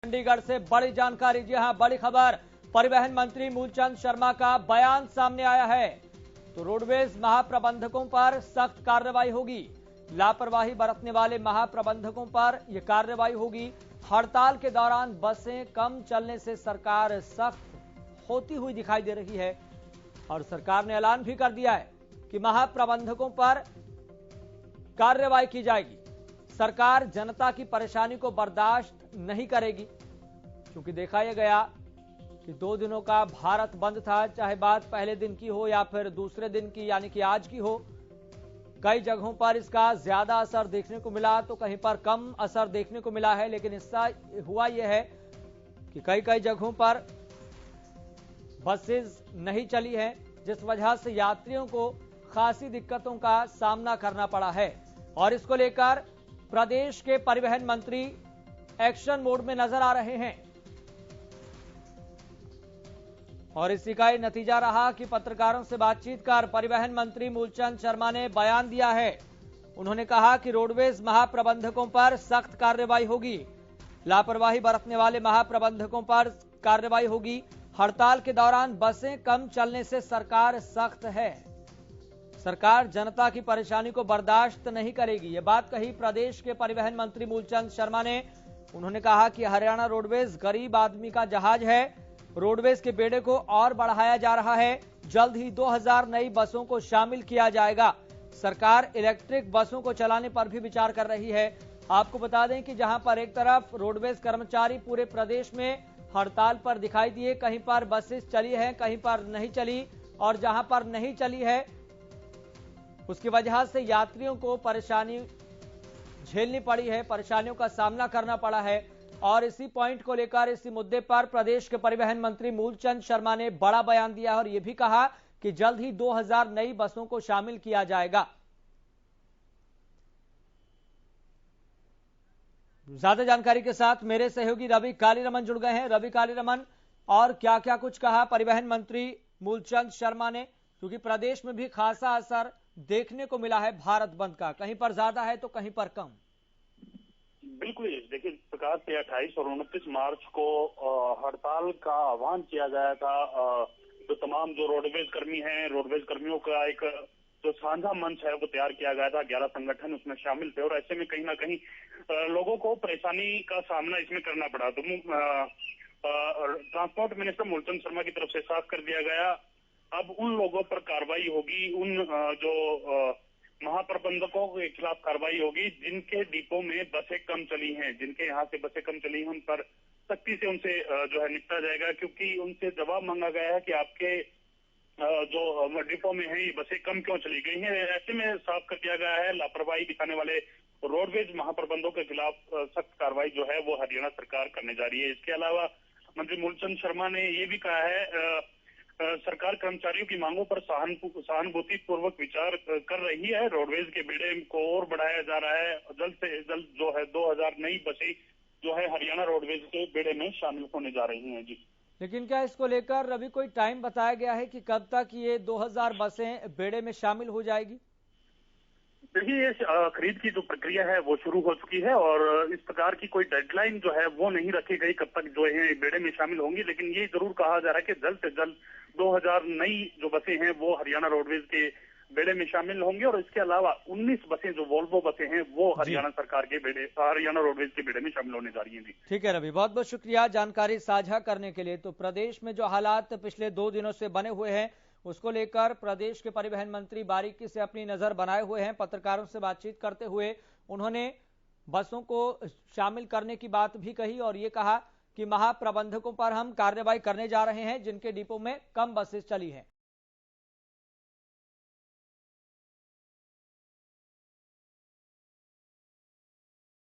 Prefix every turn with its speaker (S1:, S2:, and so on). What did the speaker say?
S1: चंडीगढ़ से बड़ी जानकारी, जी हां, बड़ी खबर। परिवहन मंत्री मूलचंद शर्मा का बयान सामने आया है। तो रोडवेज महाप्रबंधकों पर सख्त कार्रवाई होगी। लापरवाही बरतने वाले महाप्रबंधकों पर यह कार्रवाई होगी। हड़ताल के दौरान बसें कम चलने से सरकार सख्त होती हुई दिखाई दे रही है और सरकार ने ऐलान भी कर दिया है कि महाप्रबंधकों पर कार्रवाई की जाएगी। सरकार जनता की परेशानी को बर्दाश्त नहीं करेगी, क्योंकि देखा यह गया कि 2 दिनों का भारत बंद था, चाहे बात पहले दिन की हो या फिर दूसरे दिन की यानी कि आज की हो। कई जगहों पर इसका ज्यादा असर देखने को मिला तो कहीं पर कम असर देखने को मिला है, लेकिन इससे हुआ यह है कि कई जगहों पर बसेस नहीं चली हैं, जिस वजह से यात्रियों को खासी दिक्कतों का सामना करना पड़ा है। और इसको लेकर प्रदेश के परिवहन मंत्री एक्शन मोड में नजर आ रहे हैं और इसी का ही नतीजा रहा कि पत्रकारों से बातचीत कर परिवहन मंत्री मूलचंद शर्मा ने बयान दिया है। उन्होंने कहा कि रोडवेज महाप्रबंधकों पर सख्त कार्रवाई होगी। लापरवाही बरतने वाले महाप्रबंधकों पर कार्रवाई होगी। हड़ताल के दौरान बसें कम चलने से सरकार सख्त है। सरकार जनता की परेशानी को बर्दाश्त नहीं करेगी। ये बात कही प्रदेश के परिवहन मंत्री मूलचंद शर्मा ने। उन्होंने कहा कि हरियाणा रोडवेज गरीब आदमी का जहाज है। रोडवेज के बेड़े को और बढ़ाया जा रहा है। जल्द ही 2000 नई बसों को शामिल किया जाएगा। सरकार इलेक्ट्रिक बसों को चलाने पर भी विचार कर रही है। आपको बता दें कि जहां पर एक तरफ रोडवेज कर्मचारी पूरे प्रदेश में हड़ताल पर दिखाई दिए, कहीं पर बसेस चली हैं, कहीं पर नहीं चली, और जहां पर नहीं चली है उसकी वजह से यात्रियों को परेशानी झेलनी पड़ी है, परेशानियों का सामना करना पड़ा है। और इसी पॉइंट को लेकर, इसी मुद्दे पर प्रदेश के परिवहन मंत्री मूलचंद शर्मा ने बड़ा बयान दिया और यह भी कहा कि जल्द ही 2000 नई बसों को शामिल किया जाएगा। ज्यादा जानकारी के साथ मेरे सहयोगी रवि कालीरमन जुड़ गए हैं। रवि कालीरमन, और क्या क्या कुछ कहा परिवहन मंत्री मूलचंद शर्मा ने, क्योंकि प्रदेश में भी खासा असर देखने को मिला है भारत बंद का, कहीं पर ज्यादा है तो कहीं पर कम।
S2: बिल्कुल, देखिए, इस प्रकार से 28 और 29 मार्च को हड़ताल का आह्वान किया गया था। जो तमाम जो रोडवेज कर्मी हैं, रोडवेज कर्मियों का एक जो साझा मंच है वो तैयार किया गया था। 11 संगठन उसमें शामिल थे और ऐसे में कहीं ना कहीं लोगों को परेशानी का सामना इसमें करना पड़ा। तो ट्रांसपोर्ट मिनिस्टर मूलचंद शर्मा की तरफ से साफ कर दिया गया, अब उन लोगों पर कार्रवाई होगी, उन जो महाप्रबंधकों के खिलाफ कार्रवाई होगी जिनके डिपो में बसें कम चली हैं, जिनके यहाँ से बसें कम चली हैं, उन पर सख्ती से उनसे जो है निपटा जाएगा। क्योंकि उनसे जवाब मांगा गया है कि आपके जो डिपो में है ये बसें कम क्यों चली गई हैं। ऐसे में साफ कर दिया गया है लापरवाही दिखाने वाले रोडवेज महाप्रबंधकों के खिलाफ सख्त कार्रवाई जो है वो हरियाणा सरकार करने जा रही है। इसके अलावा मंत्री मूलचंद शर्मा ने ये भी कहा है सरकार कर्मचारियों की मांगों पर सहानुभूति पूर्वक विचार कर रही है। रोडवेज के बेड़े को और बढ़ाया जा रहा है। जल्द से जल्द जो है 2000 नई बसें जो है हरियाणा रोडवेज के बेड़े में शामिल होने जा रही हैं। जी, लेकिन
S1: क्या इसको लेकर रवि कोई टाइम बताया गया है कि कब तक ये 2000 बसें बेड़े में शामिल हो जाएगी?
S2: देखिए, खरीद की जो प्रक्रिया है वो शुरू हो चुकी है और इस प्रकार की कोई डेडलाइन जो है वो नहीं रखी गई कब तक जो है बेड़े में शामिल होंगी। लेकिन ये जरूर कहा जा रहा है कि जल्द से जल्द 2000 नई जो बसें हैं वो हरियाणा रोडवेज के बेड़े में शामिल होंगी और इसके अलावा 19 बसें जो वोल्वो बसें हैं वो हरियाणा सरकार के बेड़े, हरियाणा रोडवेज के बेड़े में शामिल होने जा रही हैं।
S1: ठीक है रवि, बहुत बहुत शुक्रिया जानकारी साझा करने के लिए। तो प्रदेश में जो हालात पिछले 2 दिनों से बने हुए हैं उसको लेकर प्रदेश के परिवहन मंत्री बारीकी से अपनी नजर बनाए हुए हैं। पत्रकारों से बातचीत करते हुए उन्होंने बसों को शामिल करने की बात भी कही और ये कहा कि महाप्रबंधकों पर हम कार्रवाई करने जा रहे हैं जिनके डिपो में कम बसें चली हैं।